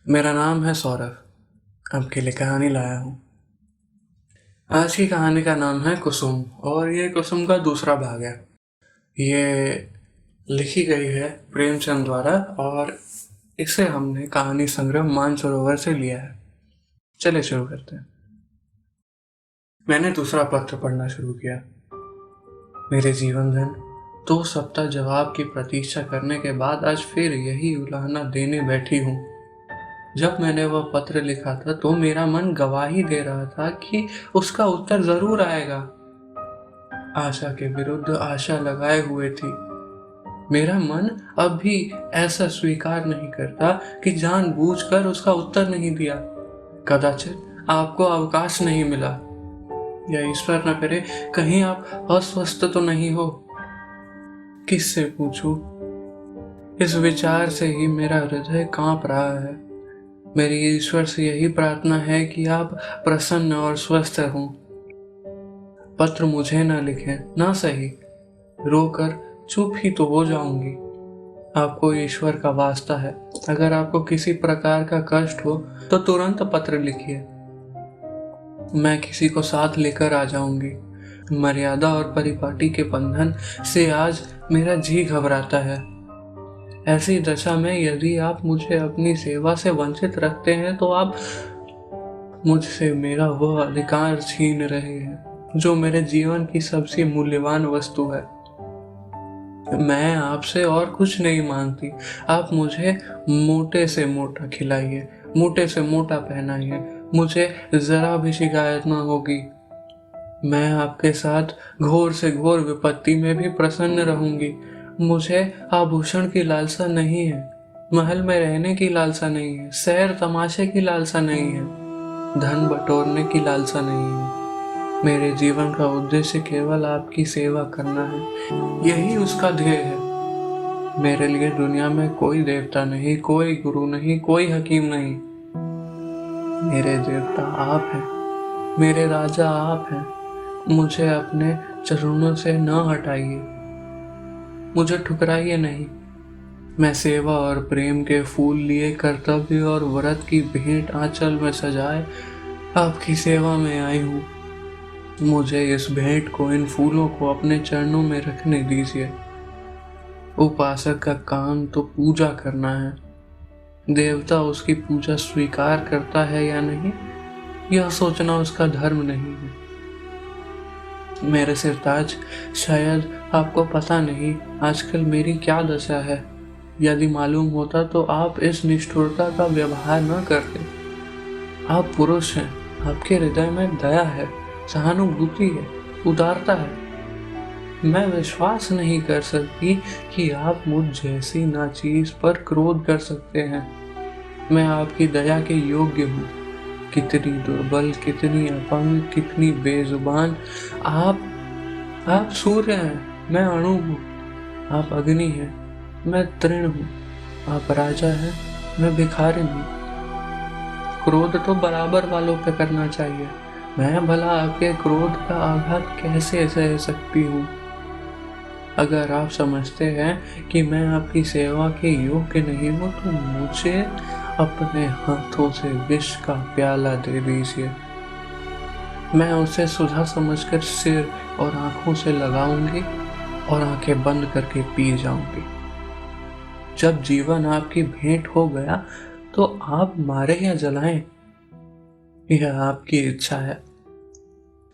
मेरा नाम है सौरभ। आपके लिए कहानी लाया हूँ। आज की कहानी का नाम है कुसुम और ये कुसुम का दूसरा भाग है। ये लिखी गई है प्रेमचंद द्वारा और इसे हमने कहानी संग्रह मानसरोवर से लिया है। चलिए शुरू करते हैं। मैंने दूसरा पत्र पढ़ना शुरू किया। मेरे जीवन धन 2 सप्ताह जवाब की प्रतीक्षा करने के बाद आज फिर यही उलाहना देने बैठी हूँ। जब मैंने वह पत्र लिखा था तो मेरा मन गवाही दे रहा था कि उसका उत्तर जरूर आएगा। आशा के विरुद्ध आशा लगाए हुए थी। मेरा मन अब भी ऐसा स्वीकार नहीं करता कि जानबूझकर उसका उत्तर नहीं दिया। कदाचित आपको अवकाश नहीं मिला, या ईश्वर न करे कहीं आप अस्वस्थ तो नहीं हो। किससे पूछूं? इस विचार से ही मेरा हृदय कांप रहा है। मेरी ईश्वर से यही प्रार्थना है कि आप प्रसन्न और स्वस्थ हों। पत्र मुझे न लिखें, ना सही, रोकर चुप ही तो हो जाऊंगी। आपको ईश्वर का वास्ता है, अगर आपको किसी प्रकार का कष्ट हो तो तुरंत पत्र लिखिए। मैं किसी को साथ लेकर आ जाऊंगी। मर्यादा और परिपाटी के बंधन से आज मेरा जी घबराता है। ऐसी दशा में यदि आप मुझे अपनी सेवा से वंचित रखते हैं तो आप मुझसे मेरा वह अधिकार छीन रहे हैं जो मेरे जीवन की सबसे मूल्यवान वस्तु है। मैं आपसे और कुछ नहीं मांगती। आप मुझे मोटे से मोटा खिलाइए, मोटे से मोटा पहनाइए, मुझे जरा भी शिकायत ना होगी। मैं आपके साथ घोर से घोर विपत्ति में भी प्रसन्न रहूंगी। मुझे आभूषण की लालसा नहीं है, महल में रहने की लालसा नहीं है, सैर तमाशे की लालसा नहीं है, धन बटोरने की लालसा नहीं है। मेरे जीवन का उद्देश्य केवल आपकी सेवा करना है, यही उसका ध्येय है। मेरे लिए दुनिया में कोई देवता नहीं, कोई गुरु नहीं, कोई हकीम नहीं। मेरे देवता आप हैं, मेरे राजा आप हैं। मुझे अपने चरणों से न हटाइए, मुझे ठुकराइए नहीं। मैं सेवा और प्रेम के फूल लिए कर्तव्य और व्रत की भेंट आंचल में सजाए आपकी सेवा में आई हूँ। मुझे इस भेंट को, इन फूलों को अपने चरणों में रखने दीजिए। उपासक का काम तो पूजा करना है। देवता उसकी पूजा स्वीकार करता है या नहीं, यह सोचना उसका धर्म नहीं है। मेरे सिरताज, शायद आपको पता नहीं आजकल मेरी क्या दशा है। यदि मालूम होता तो आप इस निष्ठुरता का व्यवहार न करते। आप पुरुष हैं, आपके हृदय में दया है, सहानुभूति है, उदारता है। मैं विश्वास नहीं कर सकती कि आप मुझ जैसी नाचीज पर क्रोध कर सकते हैं। मैं आपकी दया के योग्य हूँ। कितनी दुर्बल, कितनी अपंग, कितनी बेजुबान। आप सूर्य हैं, मैं अणु हूँ। आप अग्नि हैं, मैं तृण हूँ। आप राजा हैं, मैं भिखारी हूँ। क्रोध तो बराबर वालों पे करना चाहिए। मैं भला आपके क्रोध का आघात कैसे सह सकती हूँ? अगर आप समझते हैं कि मैं आपकी सेवा के योग्य नहीं हूँ तो मुझे अपने हाथों से विष का प्याला दे दीजिए। मैं उसे सुधा समझकर सिर और आंखों से लगाऊंगी और आंखें बंद करके पी जाऊंगी। जब जीवन आपकी भेंट हो गया तो आप मारे या जलाएं, यह आपकी इच्छा है।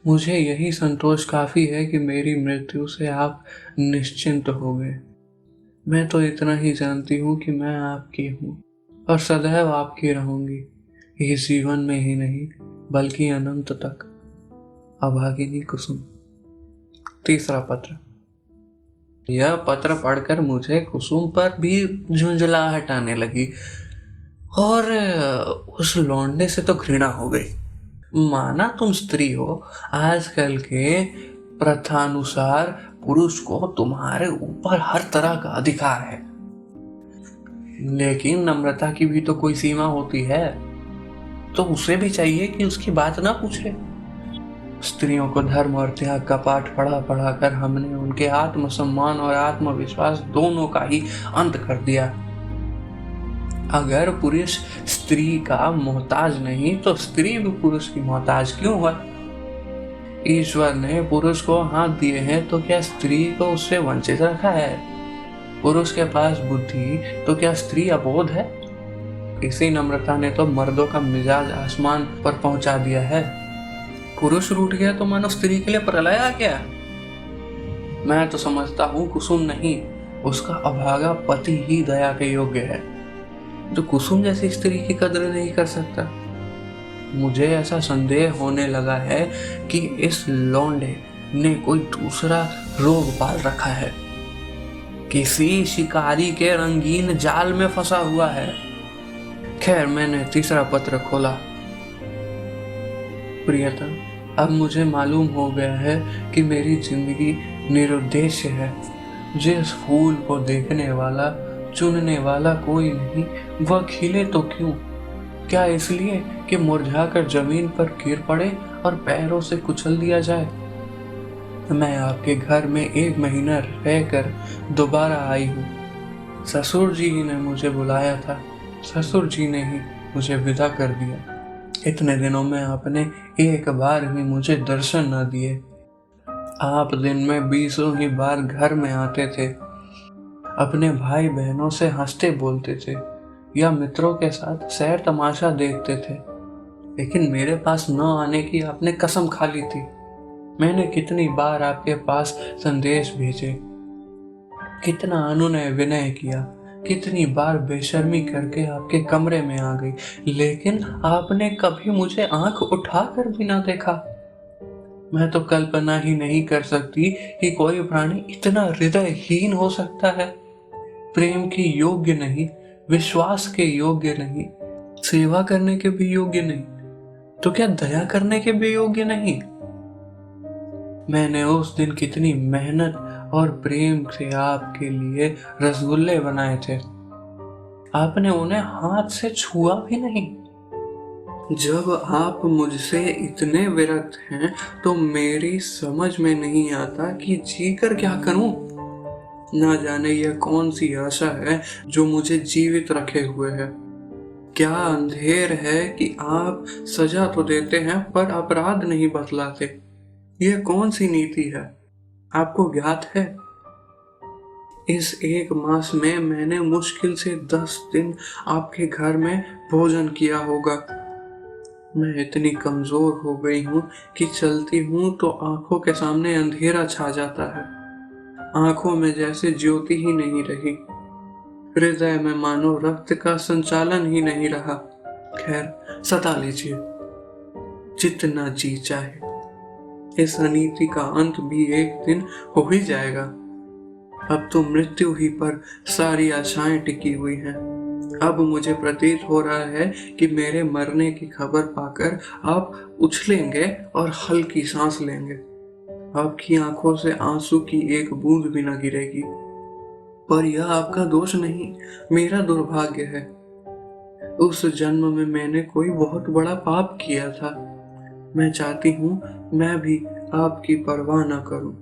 मुझे यही संतोष काफी है कि मेरी मृत्यु से आप निश्चिंत हो गए। मैं तो इतना ही जानती हूँ कि मैं आपकी हूँ और सदैव आपकी रहूंगी, इस जीवन में ही नहीं बल्कि अनंत तक। अभागिनी कुसुम। तीसरा पत्र। यह पत्र पढ़कर मुझे कुसुम पर भी झुंझलाहट आने लगी और उस लौंडे से तो घृणा हो गई। माना तुम स्त्री हो, आजकल के प्रथानुसार पुरुष को तुम्हारे ऊपर हर तरह का अधिकार है, लेकिन नम्रता की भी तो कोई सीमा होती है। तो उसे भी चाहिए कि उसकी बात ना पूछे। स्त्रियों को धर्म और त्याग का पाठ पढ़ा पढ़ा कर हमने उनके आत्मसम्मान और आत्मविश्वास दोनों का ही अंत कर दिया। अगर पुरुष स्त्री का मोहताज नहीं तो स्त्री भी पुरुष की मोहताज क्यों है? ईश्वर ने पुरुष को हाथ दिए हैं तो क्या स्त्री को उससे वंचित रखा है? पुरुष के पास बुद्धि तो क्या स्त्री अबोध है? इसी नम्रता ने तो मर्दों का मिजाज आसमान पर पहुंचा दिया है। पुरुष रूठ गया तो मानो स्त्री के लिए प्रलय आ गया। मैं तो समझता हूँ कुसुम नहीं, उसका अभागा पति ही दया के योग्य है, जो कुसुम जैसी स्त्री की कदर नहीं कर सकता। मुझे ऐसा संदेह होने लगा है कि इस लौंडे ने कोई दूसरा रोग पाल रखा है, किसी शिकारी के रंगीन जाल में फंसा हुआ है। खैर, मैंने तीसरा पत्र खोला। प्रियतम, अब मुझे मालूम हो गया है कि मेरी जिंदगी निरुद्देश्य है। जिस फूल को देखने वाला, चुनने वाला कोई नहीं, वह खिले तो क्यों? क्या इसलिए कि मुरझाकर जमीन पर गिर पड़े और पैरों से कुचल दिया जाए? मैं आपके घर में 1 महीना रहकर दोबारा आई हूँ। ससुर जी ही ने मुझे बुलाया था, ससुर जी ने ही मुझे विदा कर दिया। इतने दिनों में आपने एक बार भी मुझे दर्शन न दिए। आप दिन में 20 ही बार घर में आते थे, अपने भाई बहनों से हंसते बोलते थे या मित्रों के साथ सैर तमाशा देखते थे, लेकिन मेरे पास न आने की आपने कसम खा ली थी। मैंने कितनी बार आपके पास संदेश भेजे, कितना अनुनय विनय किया, कितनी बार बेशर्मी करके आपके कमरे में आ गई, लेकिन आपने कभी मुझे आंख उठाकर भी ना देखा। मैं तो कल्पना ही नहीं कर सकती कि कोई प्राणी इतना हृदयहीन हो सकता है। प्रेम के योग्य नहीं, विश्वास के योग्य नहीं, सेवा करने के भी योग्य नहीं, तो क्या दया करने के भी योग्य नहीं? मैंने उस दिन कितनी मेहनत और प्रेम से आपके लिए रसगुल्ले बनाए थे, आपने उन्हें हाथ से छुआ भी नहीं। जब आप मुझसे इतने विरक्त हैं तो मेरी समझ में नहीं आता कि जीकर क्या करूं। ना जाने यह कौन सी आशा है जो मुझे जीवित रखे हुए है। क्या अंधेर है कि आप सजा तो देते हैं पर अपराध नहीं बतलाते। यह कौन सी नीति है, आपको ज्ञात है? इस 1 मास में मैंने मुश्किल से 10 दिन आपके घर में भोजन किया होगा। मैं इतनी कमजोर हो गई हूँ कि चलती हूँ तो आंखों के सामने अंधेरा छा जाता है। आंखों में जैसे ज्योति ही नहीं रही, हृदय में मानो रक्त का संचालन ही नहीं रहा। खैर, सता लीजिए जितना जी चाहे, इस अनीति का अंत भी एक दिन हो ही जाएगा। अब तो मृत्यु ही पर सारी आशाएं टिकी हुई हैं। अब मुझे प्रतीत हो रहा है कि मेरे मरने की खबर पाकर आप उछलेंगे और हल्की सांस लेंगे। आपकी आंखों से आंसू की एक बूंद भी न गिरेगी। पर यह आपका दोष नहीं, मेरा दुर्भाग्य है। उस जन्म में मैंने कोई बहुत बड़ा पाप किया था। मैं चाहती हूँ मैं भी आपकी परवाह न करूं,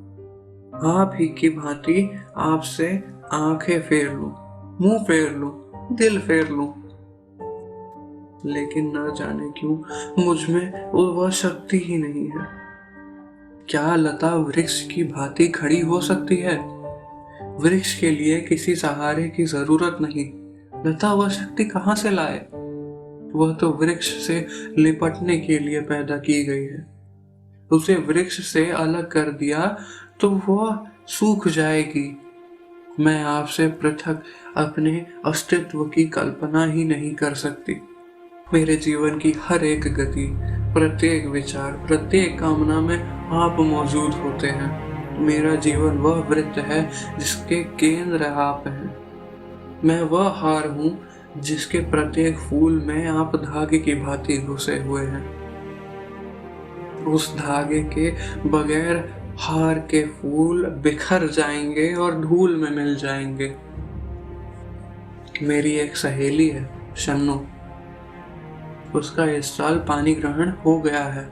आप ही की भांति आपसे आंखें फेर लूं, मुंह फेर लूं, दिल फेर लूं, लेकिन न जाने क्यों मुझ में वह शक्ति ही नहीं है। क्या लता वृक्ष की भांति खड़ी हो सकती है? वृक्ष के लिए किसी सहारे की जरूरत नहीं। लता वह शक्ति कहाँ से लाए? वह तो वृक्ष से लिपटने के लिए पैदा की गई है। उसे वृक्ष से अलग कर दिया तो वह सूख जाएगी। मैं आपसे पृथक अपने अस्तित्व की कल्पना ही नहीं कर सकती। मेरे जीवन की हर एक गति, प्रत्येक विचार, प्रत्येक कामना में आप मौजूद होते हैं। मेरा जीवन वह वृत्त है जिसके केंद्र आप हैं। मैं वह हार हूँ जिसके प्रत्येक फूल में आप धागे की भांति घुसे हुए हैं। उस धागे के बगैर हार के फूल बिखर जाएंगे और धूल में मिल जाएंगे। मेरी एक सहेली है, शन्नू। उसका इस साल पानी ग्रहण हो गया है।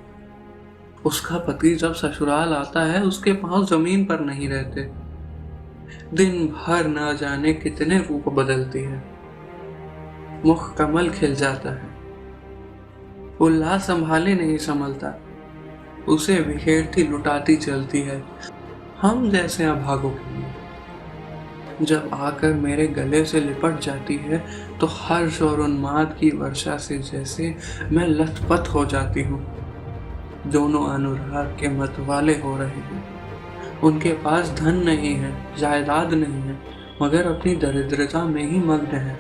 उसका पति जब ससुराल आता है उसके पांव जमीन पर नहीं रहते। दिन भर न जाने कितने रूप बदलती है। मुख कमल खिल जाता है। उल्लास संभाले नहीं संभलता, उसे बिखेरती लुटाती चलती है हम जैसे अभागों के लिए। जब आकर मेरे गले से लिपट जाती है तो हर्ष और उन्माद की वर्षा से जैसे मैं लथपथ हो जाती हूँ। दोनों अनुराग के मतवाले हो रहे हैं। उनके पास धन नहीं है, जायदाद नहीं है, मगर अपनी दरिद्रता में ही मग्न है।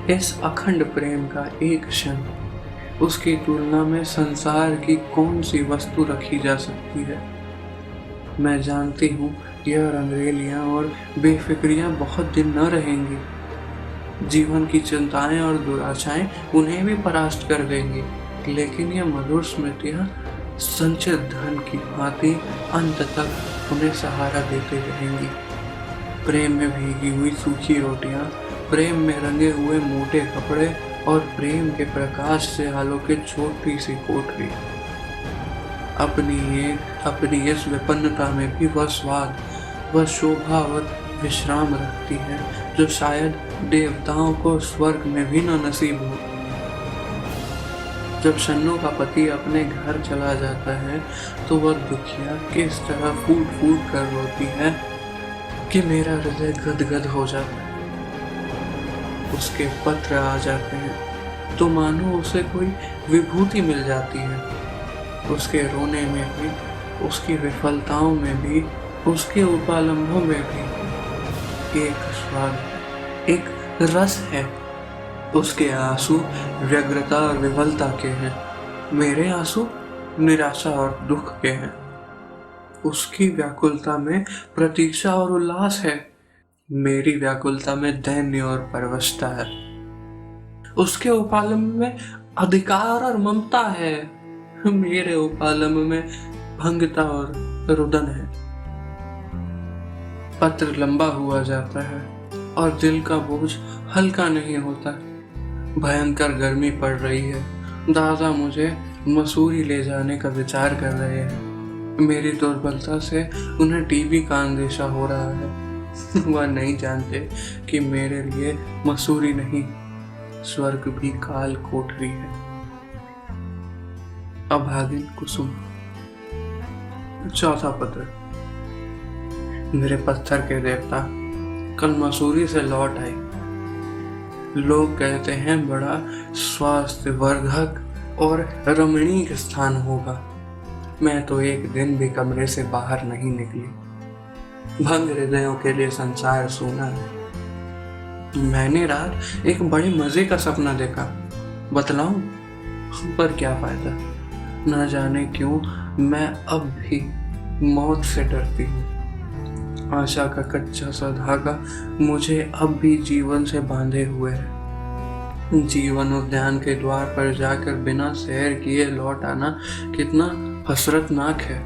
इस अखंड प्रेम का एक क्षण, उसकी तुलना में संसार की कौन सी वस्तु रखी जा सकती है। मैं जानती हूँ यह रंगरेलियां और बेफिक्रियां बहुत दिन न रहेंगी। जीवन की चिंताएं और दुराशाएं उन्हें भी परास्त कर देंगी, लेकिन यह मधुर स्मृतियां संचित धन की भांति अंत तक उन्हें सहारा देते रहेंगी। प्रेम में भीगी हुई सूखी रोटियां, प्रेम में रंगे हुए मोटे कपड़े और प्रेम के प्रकाश से आलोकित छोटी सी कोठरी। अपनी इस विपन्नता में भी वह स्वाद, वह शोभा और विश्राम रखती है जो शायद देवताओं को स्वर्ग में भी न नसीब हो। जब शन्नू का पति अपने घर चला जाता है तो वह दुखिया किस तरह फूट फूट कर रोती है कि मेरा हृदय गदगद हो जाता है। उसके पत्र आ जाते हैं तो मानो उसे कोई विभूति मिल जाती है। उसके रोने में भी, उसकी विफलताओं में भी, उसके उपालंभों में भी एक स्वाद है, एक रस है। उसके आंसू व्यग्रता और विफलता के हैं, मेरे आंसू निराशा और दुख के हैं। उसकी व्याकुलता में प्रतीक्षा और उल्लास है, मेरी व्याकुलता में दैन्य और परवशता है। उसके उपालंब में अधिकार और ममता है, मेरे उपालंब में भंगता और रुदन है। पत्र लंबा हुआ जाता है और दिल का बोझ हल्का नहीं होता। भयंकर गर्मी पड़ रही है। दादा मुझे मसूरी ले जाने का विचार कर रहे हैं। मेरी दुर्बलता से उन्हें टीबी का अंदेशा हो रहा है। वह नहीं जानते कि मेरे लिए मसूरी नहीं, स्वर्ग भी काल कोठरी है। अभागिन कुसुम। चौथा पत्र। मेरे पत्थर के देवता, कल मसूरी से लौट आए। लोग कहते हैं बड़ा स्वास्थ्यवर्धक और रमणीक स्थान होगा। मैं तो एक दिन भी कमरे से बाहर नहीं निकली। भंग हृदयों के लिए संसार सूना है। मैंने रात एक बड़े मजे का सपना देखा, बतलाऊं? पर क्या फायदा, न जाने क्यों मैं अब भी मौत से डरती हूँ। आशा का कच्चा सा धागा मुझे अब भी जीवन से बांधे हुए है। जीवन उद्यान के द्वार पर जाकर बिना सैर किए लौट आना कितना हसरतनाक है।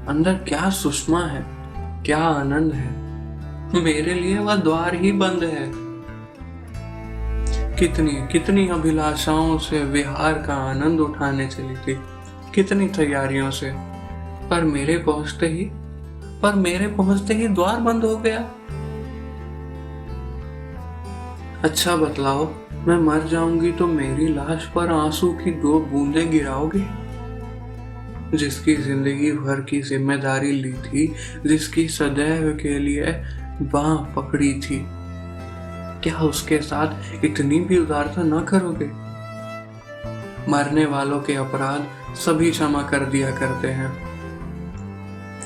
अंदर क्या सुषमा है, क्या आनंद है। मेरे लिए वह द्वार ही बंद है। कितनी कितनी अभिलाषाओं से विहार का आनंद उठाने चली थी, कितनी तैयारियों से, पर मेरे पहुंचते ही द्वार बंद हो गया। अच्छा बतलाओ, मैं मर जाऊंगी तो मेरी लाश पर आंसू की 2 बूंदें गिराओगे? जिसकी जिंदगी भर की जिम्मेदारी ली थी, जिसकी सदैव के लिए बांह पकड़ी थी, क्या उसके साथ इतनी भी उदारता न करोगे? मरने वालों के अपराध सभी क्षमा कर दिया करते हैं,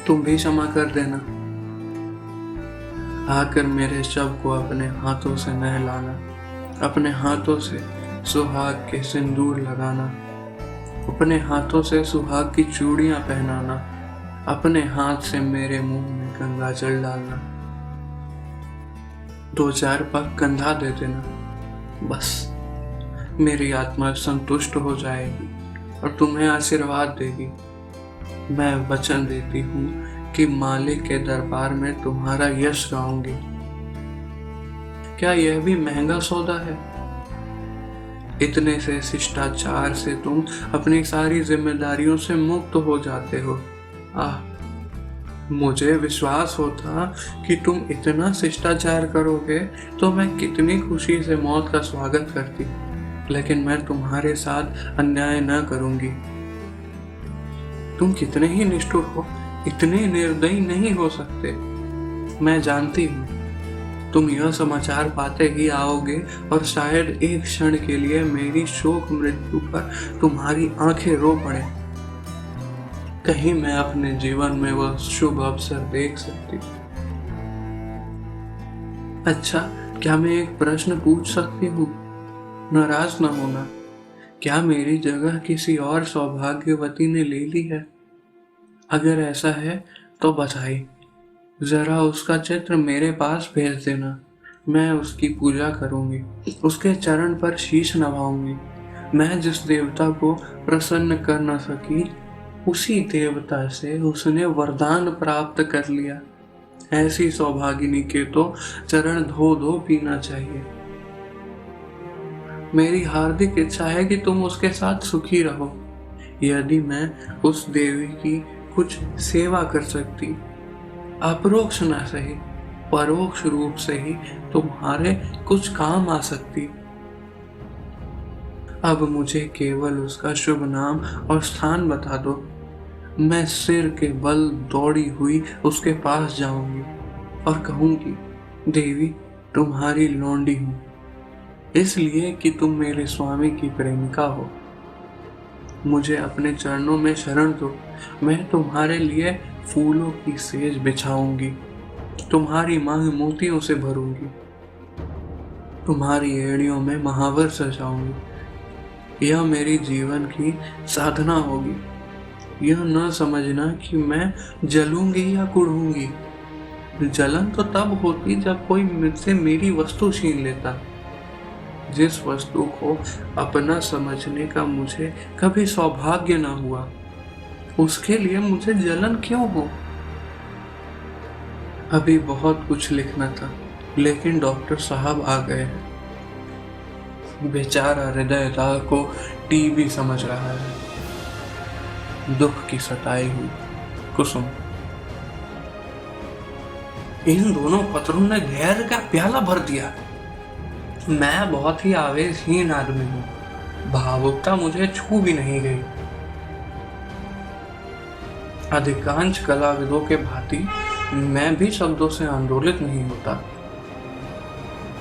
तुम भी क्षमा कर देना। आकर मेरे शव को अपने हाथों से नहलाना, अपने हाथों से सुहाग के सिंदूर लगाना, अपने हाथों से सुहाग की चूड़ियां पहनाना, अपने हाथ से मेरे मुंह में गंगाजल डालना, 2-4 पग कंधा दे देना। बस मेरी आत्मा संतुष्ट हो जाएगी और तुम्हें आशीर्वाद देगी। मैं वचन देती हूँ कि मालिक के दरबार में तुम्हारा यश गाऊंगी। क्या यह भी महंगा सौदा है? इतने से शिष्टाचार से तुम अपनी सारी जिम्मेदारियों से मुक्त हो जाते हो। आह, मुझे विश्वास होता कि तुम इतना शिष्टाचार करोगे तो मैं कितनी खुशी से मौत का स्वागत करती, लेकिन मैं तुम्हारे साथ अन्याय न करूंगी। तुम कितने ही निष्ठुर हो, इतने निर्दयी नहीं हो सकते। मैं जानती हूँ तुम यह समाचार पाते ही आओगे और शायद एक क्षण के लिए मेरी शोक मृत्यु पर तुम्हारी आंखें रो पड़े। कहीं मैं अपने जीवन में वह शुभ अवसर देख सकती। अच्छा, क्या मैं एक प्रश्न पूछ सकती हूँ? नाराज न होना। क्या मेरी जगह किसी और सौभाग्यवती ने ले ली है? अगर ऐसा है तो बधाई। जरा उसका चित्र मेरे पास भेज देना। मैं उसकी पूजा करूंगी, उसके चरण पर शीश नभाऊंगी। मैं जिस देवता को प्रसन्न कर न सकी, उसी देवता से उसने वरदान प्राप्त कर लिया। ऐसी सौभागिनी के तो चरण धो धो पीना चाहिए। मेरी हार्दिक इच्छा है कि तुम उसके साथ सुखी रहो। यदि मैं उस देवी की कुछ सेवा कर सकती, अपरोक्ष न सही, परोक्ष रूप से ही तुम्हारे कुछ काम आ सकती। अब मुझे केवल उसका शुभ नाम और स्थान बता दो। मैं सिर के बल दौड़ी हुई उसके पास जाऊंगी और कहूंगी, देवी, तुम्हारी लौंडी हूं, इसलिए कि तुम मेरे स्वामी की प्रेमिका हो। मुझे अपने चरणों में शरण दो। मैं तुम्हारे लिए फूलों की सेज बिछाऊंगी, तुम्हारी मांग मोतियों से भरूंगी, तुम्हारी एड़ियों में महावर सजाऊंगी। यह मेरी जीवन की साधना होगी। यह न समझना कि मैं जलूंगी या कुढ़ूंगी। जलन तो तब होती जब कोई मुझसे मेरी वस्तु छीन लेता। जिस वस्तु को अपना समझने का मुझे कभी सौभाग्य न हुआ, उसके लिए मुझे जलन क्यों हो? अभी बहुत कुछ लिखना था, लेकिन डॉक्टर साहब आ गए हैं। बेचारा हृदयदार को टीबी समझ रहा है। दुख की सताई हुई कुसुम। इन दोनों पत्रों ने जहर का प्याला भर दिया। मैं बहुत ही आवेशहीन आदमी हूँ। भावुकता मुझे छू भी नहीं गई। अधिकांश कलाविदों के भांति मैं भी शब्दों से आंदोलित नहीं होता।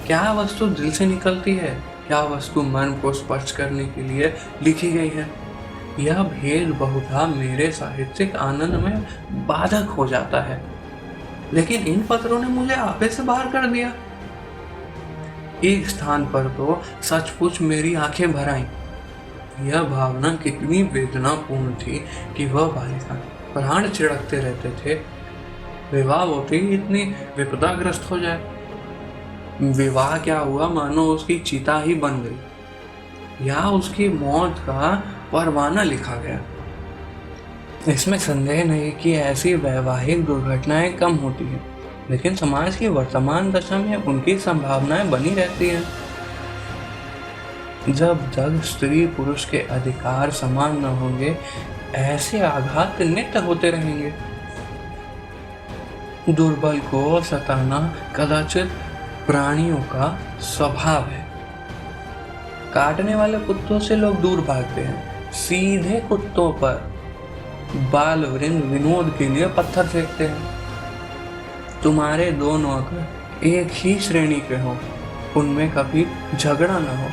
क्या वस्तु दिल से निकलती है, क्या वस्तु मन को स्पर्श करने के लिए लिखी गई है, यह भेद बहुधा मेरे साहित्यिक आनंद में बाधक हो जाता है। लेकिन इन पत्रों ने मुझे आपे से बाहर कर दिया। एक स्थान पर तो सचमुच मेरी आंखें भर आईं। यह भावना कितनी वेदनापूर्ण थी कि वह बालिका प्राण छिड़कते रहते थे। विवाह होते ही इतनी विपदाग्रस्त हो जाए। विवाह क्या हुआ, मानो उसकी चिता ही बन गई या उसकी मौत का परवाना लिखा गया। इसमें संदेह नहीं कि ऐसी वैवाहिक दुर्घटनाएं कम होती हैं, लेकिन समाज की वर्तमान दशा में उनकी संभावनाएं बनी रहती हैं। जब तक स्त्री पुरुष के अधिकार समान न होंगे, ऐसे आघात नित्य होते रहेंगे। दुर्बल को सताना कदाचित प्राणियों का स्वभाव है। काटने वाले कुत्तों से लोग दूर भागते हैं। सीधे कुत्तों पर बाल वृंद विनोद के लिए पत्थर फेंकते हैं। तुम्हारे दो नौकर एक ही श्रेणी के हो, उनमें कभी झगड़ा न हो,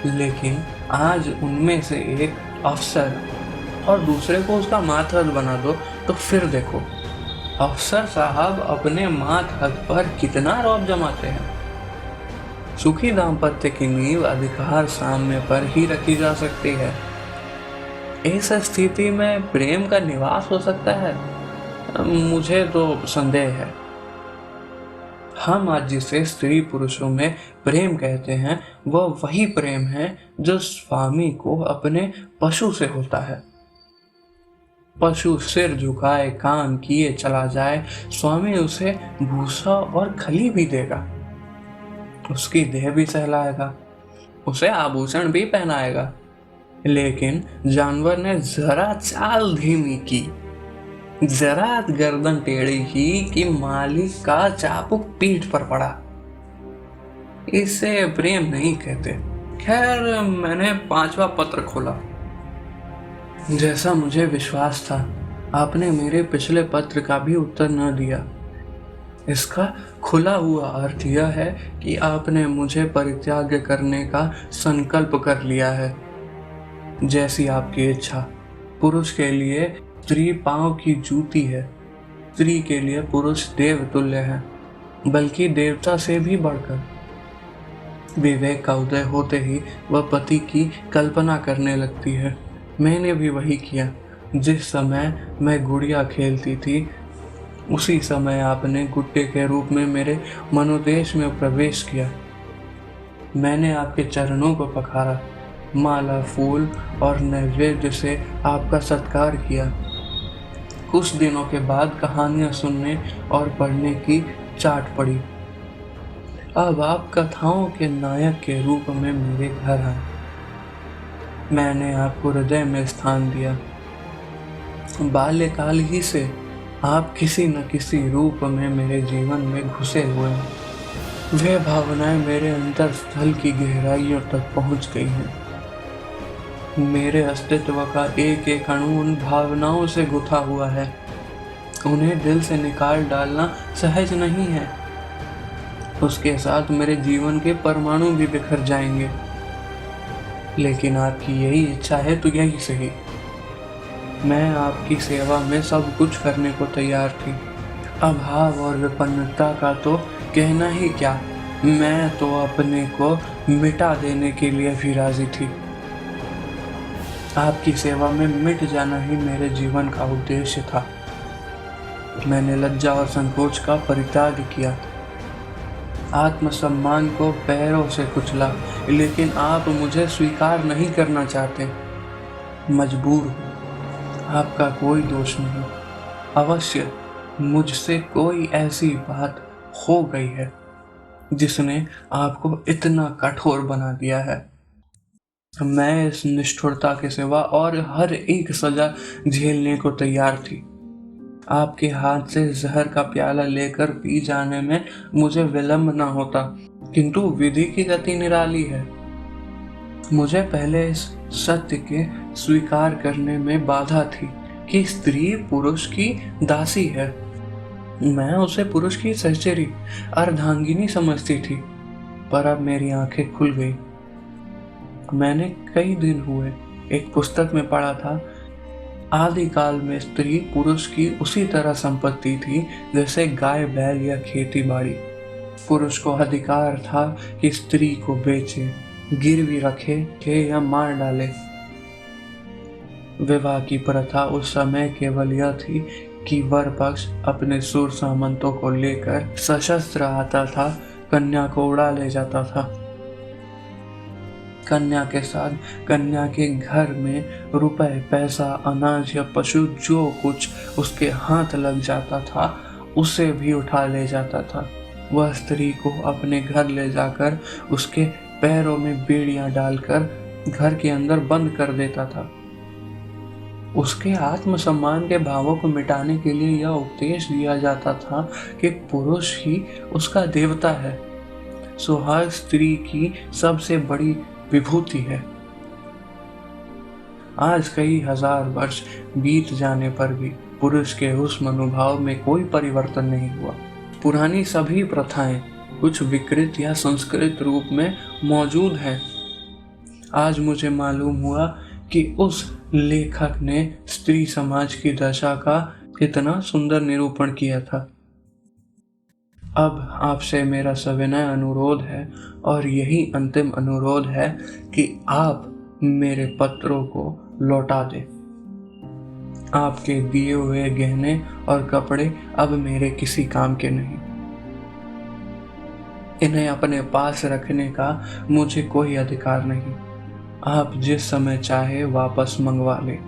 लेकिन आज उनमें से एक अफसर और दूसरे को उसका मातहत बना दो तो फिर देखो अफसर साहब अपने मातहत पर कितना रौब जमाते हैं। सुखी दाम्पत्य की नींव अधिकार साम्य पर ही रखी जा सकती है। इस स्थिति में प्रेम का निवास हो सकता है? मुझे तो संदेह है। हम आज जिसे स्त्री पुरुषों में प्रेम कहते हैं, वह वही प्रेम है जो स्वामी को अपने पशु से होता है। पशु सिर झुकाए काम किए चला जाए, स्वामी उसे भूसा और खली भी देगा, उसकी देह भी सहलाएगा, उसे आभूषण भी पहनाएगा। लेकिन जानवर ने जरा चाल धीमी की जरा गर्दन टेढ़ी की कि मालिक का चाबुक पीठ पर पड़ा। इसे प्रेम नहीं कहते। खैर, मैंने 5वां पत्र खोला। जैसा मुझे विश्वास था, आपने मेरे पिछले पत्र का भी उत्तर न दिया। इसका खुला हुआ अर्थ यह है कि आपने मुझे परित्याग करने का संकल्प कर लिया है। जैसी आपकी इच्छा। पुरुष के लिए स्त्री पांव की जूती है। स्त्री के लिए पुरुष देव तुल्य है, बल्कि देवता से भी बढ़कर। विवेक का उदय होते ही वह पति की कल्पना करने लगती है। मैंने भी वही किया। जिस समय मैं गुड़िया खेलती थी, उसी समय आपने गुड्डे के रूप में मेरे मनोदेश में प्रवेश किया। मैंने आपके चरणों को पखारा, माला, फूल और नैवेद्य से आपका सत्कार किया। कुछ दिनों के बाद कहानियां सुनने और पढ़ने की चाट पड़ी। अब आप कथाओं के नायक के रूप में मेरे घर आए। मैंने आपको हृदय में स्थान दिया। बाल्यकाल ही से आप किसी न किसी रूप में मेरे जीवन में घुसे हुए हैं। वे भावनाएं मेरे अंतर स्थल की गहराइयों तक पहुंच गई हैं। मेरे अस्तित्व का एक एक अणु उन भावनाओं से गुथा हुआ है। उन्हें दिल से निकाल डालना सहज नहीं है। उसके साथ मेरे जीवन के परमाणु भी बिखर जाएंगे। लेकिन आपकी यही इच्छा है तो यही सही। मैं आपकी सेवा में सब कुछ करने को तैयार थी। अभाव और विपन्नता का तो कहना ही क्या, मैं तो अपने को मिटा देने के लिए भी राजी थी। आपकी सेवा में मिट जाना ही मेरे जीवन का उद्देश्य था। मैंने लज्जा और संकोच का परित्याग किया। आत्मसम्मान को पैरों से कुचला, लेकिन आप मुझे स्वीकार नहीं करना चाहते। मजबूर हूँ। आपका कोई दोष नहीं। अवश्य मुझसे कोई ऐसी बात हो गई है जिसने आपको इतना कठोर बना दिया है। मैं इस निष्ठुरता के सिवा और हर एक सजा झेलने को तैयार थी। आपके हाथ से जहर का प्याला लेकर पी जाने में मुझे विलंब न होता, किंतु विधि की गति निराली है। मुझे पहले इस सत्य के स्वीकार करने में बाधा थी कि स्त्री पुरुष की दासी है। मैं उसे पुरुष की सहचरी, अर्धांगिनी समझती थी, पर अब मेरी आंखें खुल गई। मैंने कई दिन हुए एक पुस्तक में पढ़ा था, आदिकाल में स्त्री पुरुष की उसी तरह संपत्ति थी जैसे गाय, बैल या खेती बाड़ी। पुरुष को अधिकार था कि स्त्री को बेचे, गिरवी रखे या मार डाले। विवाह की प्रथा उस समय केवल यह थी कि वर पक्ष अपने सुर सामंतों को लेकर सशस्त्र आता था, कन्या को उड़ा ले जाता था। कन्या के साथ कन्या के घर में रुपए, पैसा, अनाज या पशु जो कुछ उसके हाथ लग जाता था, उसे भी उठा ले जाता था। वह स्त्री को अपने घर ले जाकर उसके पैरों में बेड़ियां डालकर घर के अंदर बंद कर देता था। उसके आत्मसम्मान के भावों को मिटाने के लिए यह उपदेश दिया जाता था कि पुरुष ही उसका देवता है। सुहाग स्त्री की सबसे बड़ी विभूति है। आज कई हजार वर्ष बीत जाने पर भी पुरुष के उस मनोभाव में कोई परिवर्तन नहीं हुआ। पुरानी सभी प्रथाएं कुछ विकृत या संस्कृत रूप में मौजूद हैं। आज मुझे मालूम हुआ कि उस लेखक ने स्त्री समाज की दशा का कितना सुंदर निरूपण किया था। अब आपसे मेरा सविनय अनुरोध है, और यही अंतिम अनुरोध है कि आप मेरे पत्रों को लौटा दें। आपके दिए हुए गहने और कपड़े अब मेरे किसी काम के नहीं। इन्हें अपने पास रखने का मुझे कोई अधिकार नहीं। आप जिस समय चाहे वापस मंगवा लें।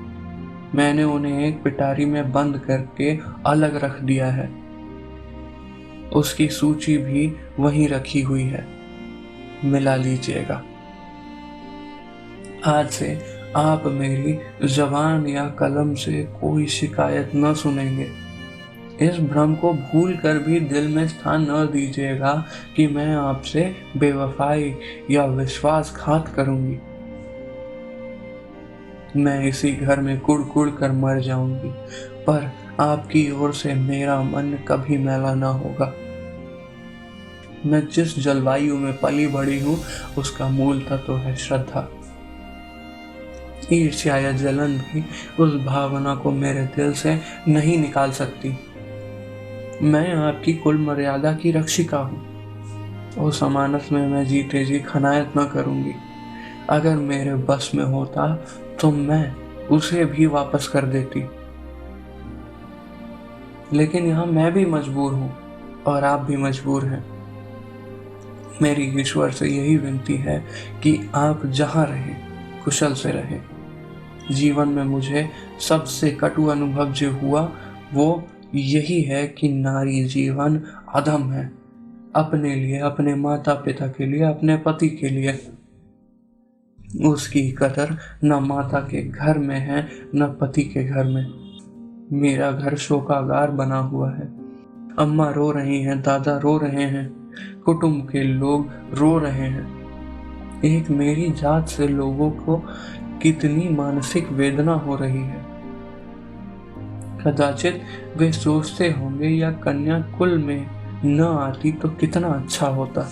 मैंने उन्हें एक पिटारी में बंद करके अलग रख दिया है। उसकी सूची भी वहीं रखी हुई है, मिला लीजिएगा। आज से आप मेरी जबान या कलम से कोई शिकायत न सुनेंगे। इस भ्रम को भूल कर भी दिल में स्थान न दीजिएगा कि मैं आपसे बेवफाई या विश्वासघात करूंगी। मैं इसी घर में कुड़ कुड़ कर मर जाऊंगी, पर आपकी ओर से मेरा मन कभी मैला ना होगा। मैं जिस जलवायु में पली बड़ी हूँ उसका मूल तत्व है श्रद्धा। ईर्ष्या या जलन भी उस भावना को मेरे दिल से नहीं निकाल सकती। मैं आपकी कुल मर्यादा की रक्षिका हूँ। उस अमानत में मैं जीते जी खनायत न करूंगी। अगर मेरे बस में होता तो मैं उसे भी वापस कर देती, लेकिन यहाँ मैं भी मजबूर हूँ और आप भी मजबूर हैं। मेरी ईश्वर से यही विनती है कि आप जहाँ रहें कुशल से रहें। जीवन में मुझे सबसे कटु अनुभव जो हुआ वो यही है कि नारी जीवन अधम है। अपने लिए, अपने माता पिता के लिए, अपने पति के लिए। उसकी कदर न माता के घर में है न पति के घर में। मेरा घर शोकागार बना हुआ है। अम्मा रो रही हैं, दादा रो रहे हैं, कुटुंब के लोग रो रहे हैं। एक मेरी जात से लोगों को कितनी मानसिक वेदना हो रही है। कदाचित वे सोचते होंगे या कन्या कुल में न आती तो कितना अच्छा होता।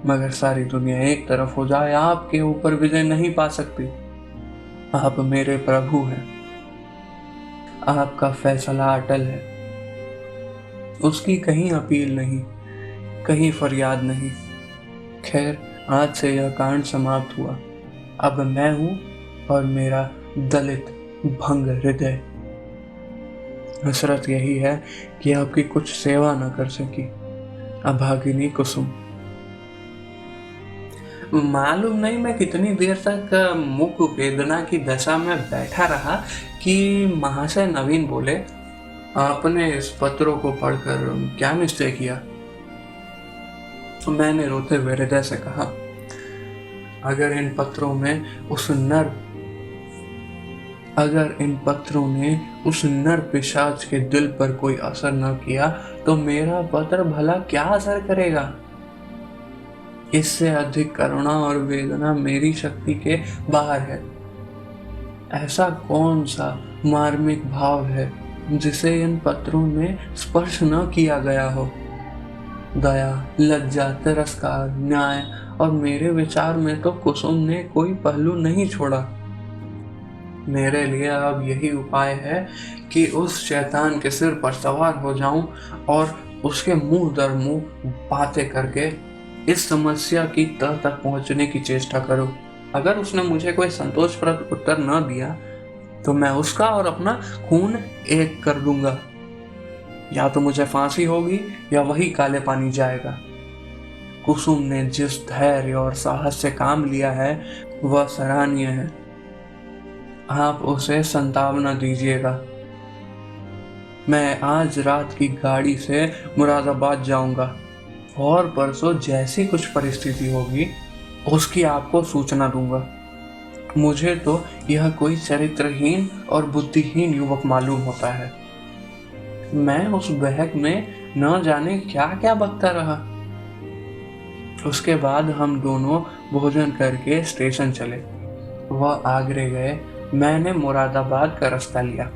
मगर सारी दुनिया एक तरफ हो जाए, आपके ऊपर विजय नहीं पा सकती। आप मेरे प्रभु हैं। आपका फैसला अटल है। उसकी कहीं अपील नहीं, कहीं फरियाद नहीं। खैर, आज से यह कांड समाप्त हुआ। अब मैं हूं और मेरा दलित भंग हृदय। हसरत यही है कि आपकी कुछ सेवा न कर सकी। अभागिनी कुसुम। मालूम नहीं मैं कितनी देर तक मुख वेदना की दशा में बैठा रहा कि महाशय नवीन बोले, आपने इस पत्रों को पढ़कर क्या निश्चय किया? तो मैंने रोते हुए हृदय से कहा, अगर इन पत्रों ने उस नर पिशाच के दिल पर कोई असर न किया तो मेरा पत्र भला क्या असर करेगा? इससे अधिक करुणा और वेदना मेरी शक्ति के बाहर है। ऐसा कौन सा मार्मिक भाव है जिसे इन पत्रों में स्पर्श न किया गया हो? दया, लज्जा, तिरस्कार, न्याय और मेरे विचार में तो कुसुम ने कोई पहलू नहीं छोड़ा। मेरे लिए अब यही उपाय है कि उस शैतान के सिर पर सवार हो जाऊं और उसके मुंह दर मुंह बातें करके इस समस्या की तह तक पहुंचने की चेष्टा करूं। अगर उसने मुझे कोई संतोषप्रद उत्तर न दिया तो मैं उसका और अपना खून एक कर दूंगा। या तो मुझे फांसी होगी या वही काले पानी जाएगा। कुसुम ने जिस धैर्य और साहस से काम लिया है वह सराहनीय है। आप उसे संताप न दीजिएगा। मैं आज रात की गाड़ी से मुरादाबाद जाऊंगा और परसों जैसी कुछ परिस्थिति होगी उसकी आपको सूचना दूंगा। मुझे तो यह कोई चरित्रहीन और बुद्धिहीन युवक मालूम होता है। मैं उस बहक में न जाने क्या क्या बकता रहा। उसके बाद हम दोनों भोजन करके स्टेशन चले। वह आगरे गए, मैंने मुरादाबाद का रास्ता लिया।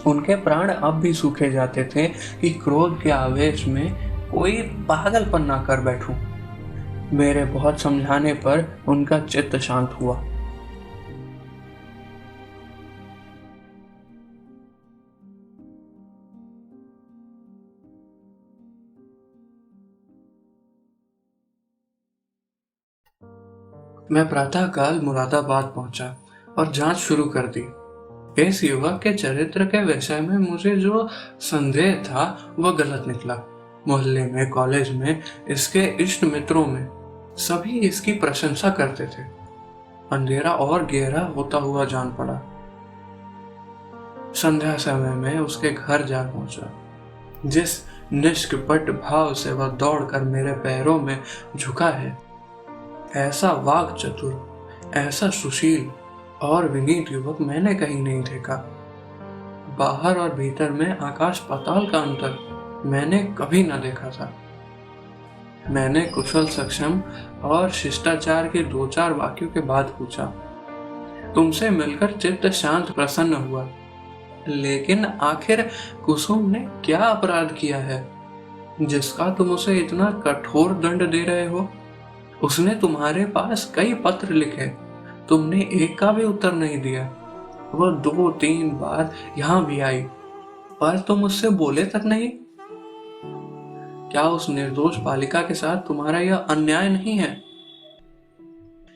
उनके प्राण अब भी सूखे जाते थे कि क्रोध के आवेश में कोई पागलपन ना कर बैठूं। मेरे बहुत समझाने पर उनका चित्त शांत हुआ। मैं प्रातःकाल मुरादाबाद पहुंचा और जांच शुरू कर दी। इस युवक के चरित्र के विषय में मुझे जो संदेह था वह गलत निकला। मोहल्ले में, कॉलेज में, इसके इष्ट मित्रों में सभी इसकी प्रशंसा करते थे। अंधेरा और गहरा होता हुआ जान पड़ा। संध्या समय में उसके घर जा पहुंचा। जिस निष्कपट भाव से वह दौड़कर मेरे पैरों में झुका है ऐसा वाक चतुर, ऐसा सुशील और विनीत युवक मैंने कहीं नहीं देखा। बाहर और भीतर में आकाश पाताल का अंतर मैंने कभी न देखा था। मैंने कुशल सक्षम और शिष्टाचार के 2-4 वाक्यों के बाद पूछा, तुमसे मिलकर चित्त शांत प्रसन्न हुआ, लेकिन आखिर कुसुम ने क्या अपराध किया है जिसका तुम उसे इतना कठोर दंड दे रहे हो? उसने तुम्हारे पास कई पत्र लिखे, तुमने एक का भी उत्तर नहीं दिया। वह 2-3 बार यहाँ भी आई, पर तुम उससे बोले तक नहीं। क्या उस निर्दोष बालिका के साथ तुम्हारा यह अन्याय नहीं है?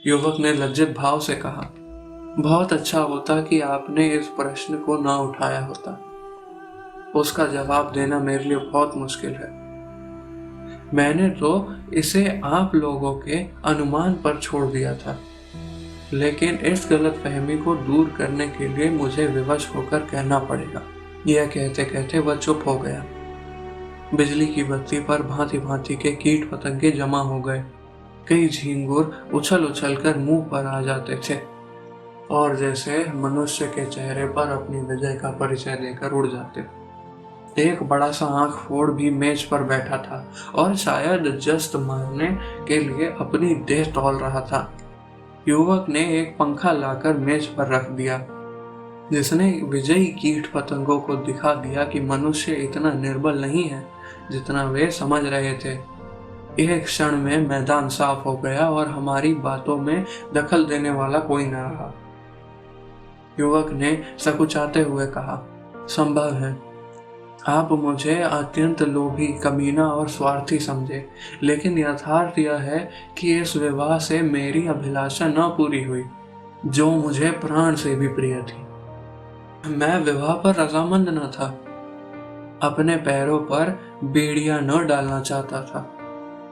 युवक ने लज्जित भाव से कहा, बहुत अच्छा होता कि आपने इस प्रश्न को ना उठाया होता। उसका जवाब देना मेरे लिए बहुत मुश्किल है। मैंने तो इसे आप लोगों के अनुमान पर छोड़ दिया था, लेकिन इस गलतफहमी को दूर करने के लिए मुझे विवश होकर कहना पड़ेगा। यह कहते कहते वह चुप हो गया। बिजली की बत्ती पर भांति भांति के कीट पतंगे जमा हो गए। कई झींगुर उछल उछल कर मुंह पर आ जाते थे और जैसे मनुष्य के चेहरे पर अपनी विजय का परिचय देकर उड़ जाते। एक बड़ा सा आंख फोड़ भी मेज पर बैठा था और शायद जस्त मारने के लिए अपनी देह तौल रहा था। युवक ने एक पंखा लाकर मेज पर रख दिया, जिसने विजयी कीट पतंगों को दिखा दिया कि मनुष्य इतना निर्बल नहीं है जितना वे समझ रहे थे। एक क्षण में मैदान साफ हो गया और हमारी बातों में दखल देने वाला कोई न रहा। युवक ने सकुचाते हुए कहा, संभव है आप मुझे अत्यंत लोभी, कमीना और स्वार्थी समझे, लेकिन यथार्थ यह है कि इस विवाह से मेरी अभिलाषा न पूरी हुई जो मुझे प्राण से भी प्रिय थी। मैं विवाह पर रजामंद न था, अपने पैरों पर बेड़ियां न डालना चाहता था,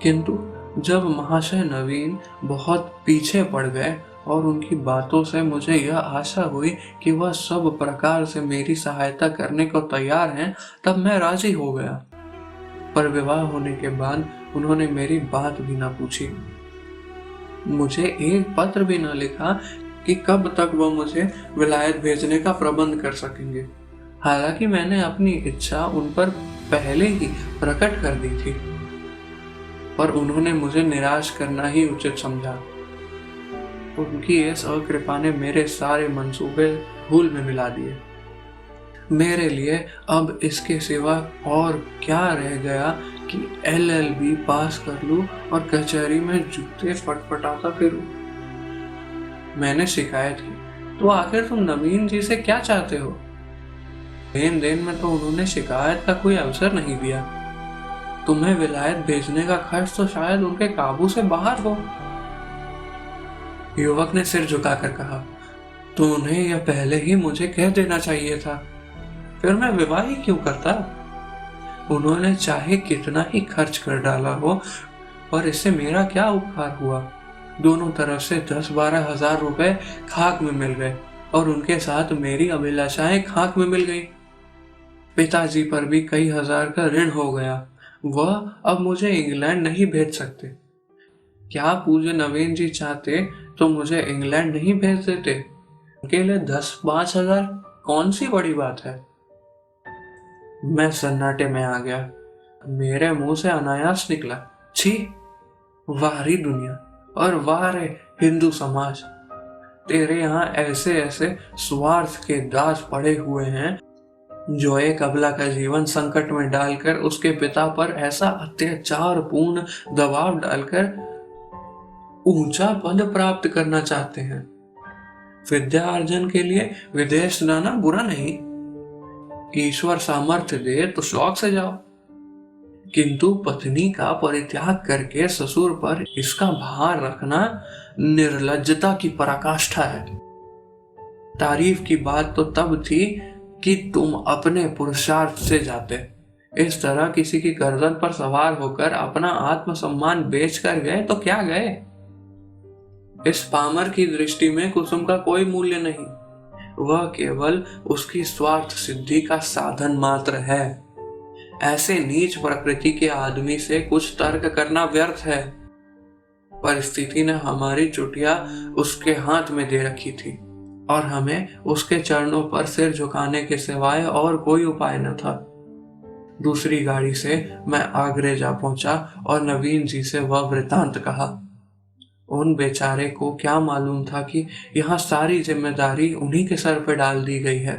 किंतु जब महाशय नवीन बहुत पीछे पड़ गए और उनकी बातों से मुझे यह आशा हुई कि वह सब प्रकार से मेरी सहायता करने को तैयार हैं, तब मैं राजी हो गया। पर विवाह होने के बाद उन्होंने मेरी बात भी ना पूछी, मुझे एक पत्र भी ना लिखा कि कब तक वह मुझे विलायत भेजने का प्रबंध कर सकेंगे। हालांकि मैंने अपनी इच्छा उन पर पहले ही प्रकट कर दी थी, पर उन्होंने मुझे निराश करना ही उचित समझा। उनकी इस अकृपा ने मेरे सारे मंसूबे धूल में मिला दिए। मेरे लिए अब इसके सिवा और क्या रह गया कि LLB पास कर लूं और कचहरी में जूते फटफटाता फिरूं। मैंने शिकायत की, तो आखिर तुम नवीन जी से क्या चाहते हो? लेन देन में तो उन्होंने शिकायत का कोई अवसर नहीं दिया। तुम्हें विलायत भेजने का खर्च तो शायद उनके काबू से बाहर हो। युवक ने सिर झुकाकर कहा, तो उन्हें यह पहले ही मुझे कह देना चाहिए था, फिर मैं विवाह ही क्यों करता? उन्होंने चाहे कितना ही खर्च कर डाला हो, पर इससे मेरा क्या उपकार हुआ? दोनों तरफ से 10-12 हजार रुपए खाक में मिल गए और उनके साथ मेरी अभिलाषाएं खाक में मिल गई। पिताजी पर भी कई हजार का ऋण हो गया, वह अब मुझे इंग्लैंड नहीं भेज सकते। क्या पूज्य नवीन जी चाहते तो मुझे इंग्लैंड नहीं भेज देते? उनके लिए 10-5 हजार कौन सी बड़ी बात है? मैं सन्नाटे में आ गया। मेरे मुंह से अनायास निकला, छी, वाह री दुनिया और वाह रे हिंदू समाज, तेरे यहाँ ऐसे ऐसे स्वार्थ के दास पड़े हुए हैं जो एक अबला का जीवन संकट में डालकर उसके पिता पर ऐसा अत्याचार पूर्ण दबाव डालकर ऊंचा पद प्राप्त करना चाहते हैं। विद्या अर्जन के लिए विदेश जाना बुरा नहीं, ईश्वर सामर्थ्य दे तो शौक से जाओ, किंतु पत्नी का परित्याग करके ससुर पर इसका भार रखना निर्लज्जता की पराकाष्ठा है। तारीफ की बात तो तब थी कि तुम अपने पुरुषार्थ से जाते, इस तरह किसी की गर्दन पर सवार होकर अपना आत्मसम्मान बेच कर गए तो क्या गए? इस पामर की दृष्टि में कुसुम का कोई मूल्य नहीं, वह केवल उसकी स्वार्थ सिद्धि का साधन मात्र है। ऐसे नीच प्रकृति के आदमी से कुछ तर्क करना व्यर्थ है। परिस्थिति ने हमारी चुटिया उसके हाथ में दे रखी थी और हमें उसके चरणों पर सिर झुकाने के सिवाय और कोई उपाय न था। दूसरी गाड़ी से मैं आगरे जा पहुंचा और नवीन जी से वह वृतांत कहा। उन बेचारे को क्या मालूम था कि यहाँ सारी जिम्मेदारी उन्हीं के सर पर डाल दी गई है।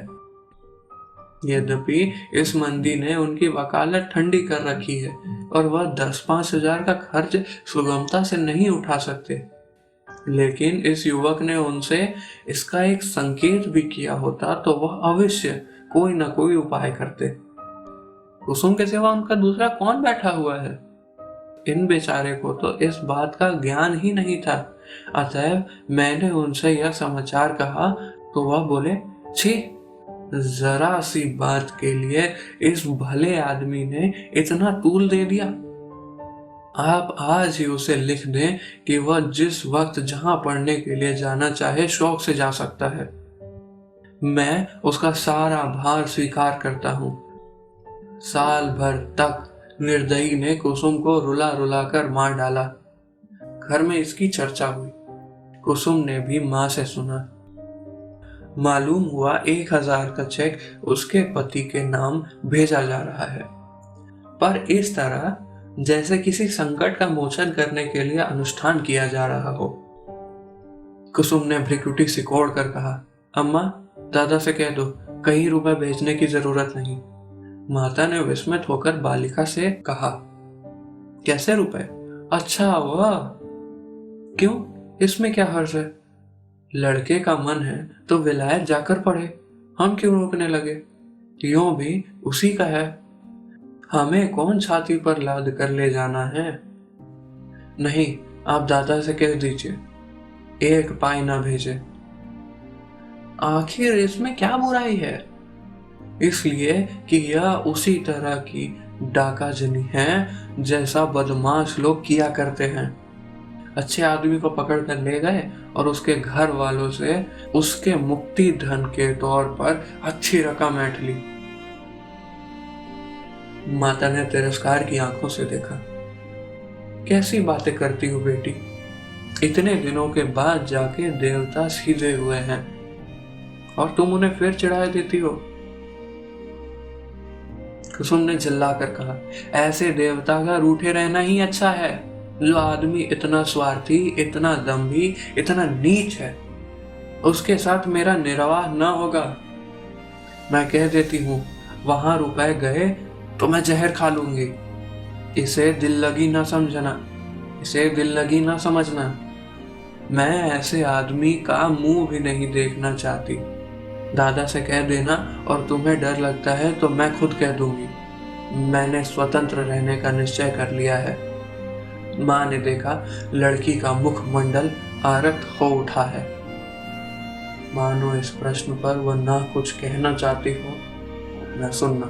यद्यपि इस मंदी ने उनकी वकालत ठंडी कर रखी है और वह 10-5 हजार का खर्च सुगमता से नहीं उठा सकते, लेकिन इस युवक ने उनसे इसका एक संकेत भी किया होता तो वह अवश्य कोई न कोई उपाय करते। कुसुम के सिवा उनका दूसरा कौन बैठा हुआ है? इन बेचारे को तो इस बात का ज्ञान ही नहीं था। अतएव मैंने उनसे यह समाचार कहा तो वह बोले, छी, जरा सी बात के लिए इस भले आदमी ने इतना तूल दे दिया। आप आज ही उसे लिख दें कि वह जिस वक्त जहां पढ़ने के लिए जाना चाहे शौक से जा सकता है। मैं उसका सारा भार स्वीकार करता हूं। साल भर तक निर्दयी ने कुसुम को रुला रुला कर मार डाला। घर में इसकी चर्चा हुई। कुसुम ने भी मां से सुना। मालूम हुआ 1000 का चेक उसके पति के नाम भेजा जा रहा है, पर इस तरह जैसे किसी संकट का मोचन करने के लिए अनुष्ठान किया जा रहा हो। कुसुम ने भ्रिकुटी सिकोड़ कर कहा, अम्मा, दादा से कह दो कहीं रुपए भेजने की जरूरत नहीं। माता ने विस्मित होकर बालिका से कहा, कैसे रुपए? अच्छा, वह क्यों? इसमें क्या हर्ज है? लड़के का मन है तो विलायत जाकर पढ़े, हम क्यों रोकने लगे? यूं भी उसी का है, हमें कौन छाती पर लाद कर ले जाना है। नहीं, आप दादा से कह दीजिए 1 पाई ना भेजे। आखिर इसमें क्या बुराई है? इसलिए कि यह उसी तरह की डाकाजनी है जैसा बदमाश लोग किया करते हैं। अच्छे आदमी को पकड़ कर ले गए और उसके घर वालों से उसके मुक्ति धन के तौर पर अच्छी रकम ऐंठ ली। माता ने तिरस्कार की आंखों से देखा। कैसी बातें करती हो बेटी? इतने दिनों के बाद जाके देवता सीधे हुए हैं और तुम उन्हें फिर चिढ़ा देती हो। कुसुम ने चिल्ला कर कहा, ऐसे देवता का रूठे रहना ही अच्छा है। जो आदमी इतना स्वार्थी, इतना दंभी, इतना नीच है, उसके साथ मेरा निर्वाह न होगा। मैं कह देती हूँ, वहां रुपए गए तो मैं जहर खा लूंगी। इसे दिल लगी ना समझना, इसे दिल लगी ना समझना। मैं ऐसे आदमी का मुंह भी नहीं देखना चाहती। दादा से कह देना, और तुम्हें डर लगता है तो मैं खुद कह दूंगी। मैंने स्वतंत्र रहने का निश्चय कर लिया है। मां ने देखा लड़की का मुखमंडल आरक्त हो उठा है, मानो इस प्रश्न पर वह ना कुछ कहना चाहती हो न सुनना।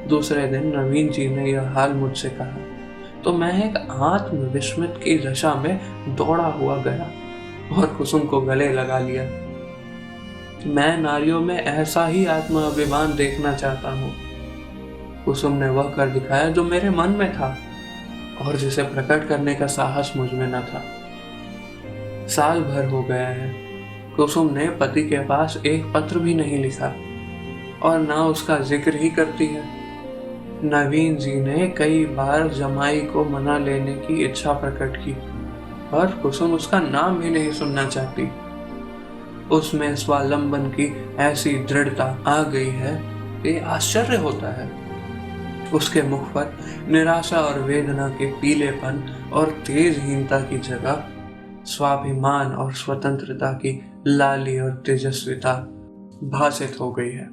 दूसरे दिन नवीन जी ने यह हाल मुझसे कहा तो मैं एक आत्मविस्मित की दशा में दौड़ा हुआ गया और कुसुम को गले लगा लिया। मैं नारियों में ऐसा ही आत्माभिमान देखना चाहता हूँ। कुसुम ने वह कर दिखाया जो मेरे मन में था और जिसे प्रकट करने का साहस मुझ में न था। साल भर हो गया है, कुसुम ने पति के पास एक पत्र भी नहीं लिखा और ना उसका जिक्र ही करती है। नवीन जी ने कई बार जमाई को मना लेने की इच्छा प्रकट की, पर कुसुम उसका नाम भी नहीं सुनना चाहती। उसमें स्वावलंबन की ऐसी दृढ़ता आ गई है कि आश्चर्य होता है। उसके मुख पर निराशा और वेदना के पीलेपन और तेजहीनता की जगह स्वाभिमान और स्वतंत्रता की लाली और तेजस्विता भासित हो गई है।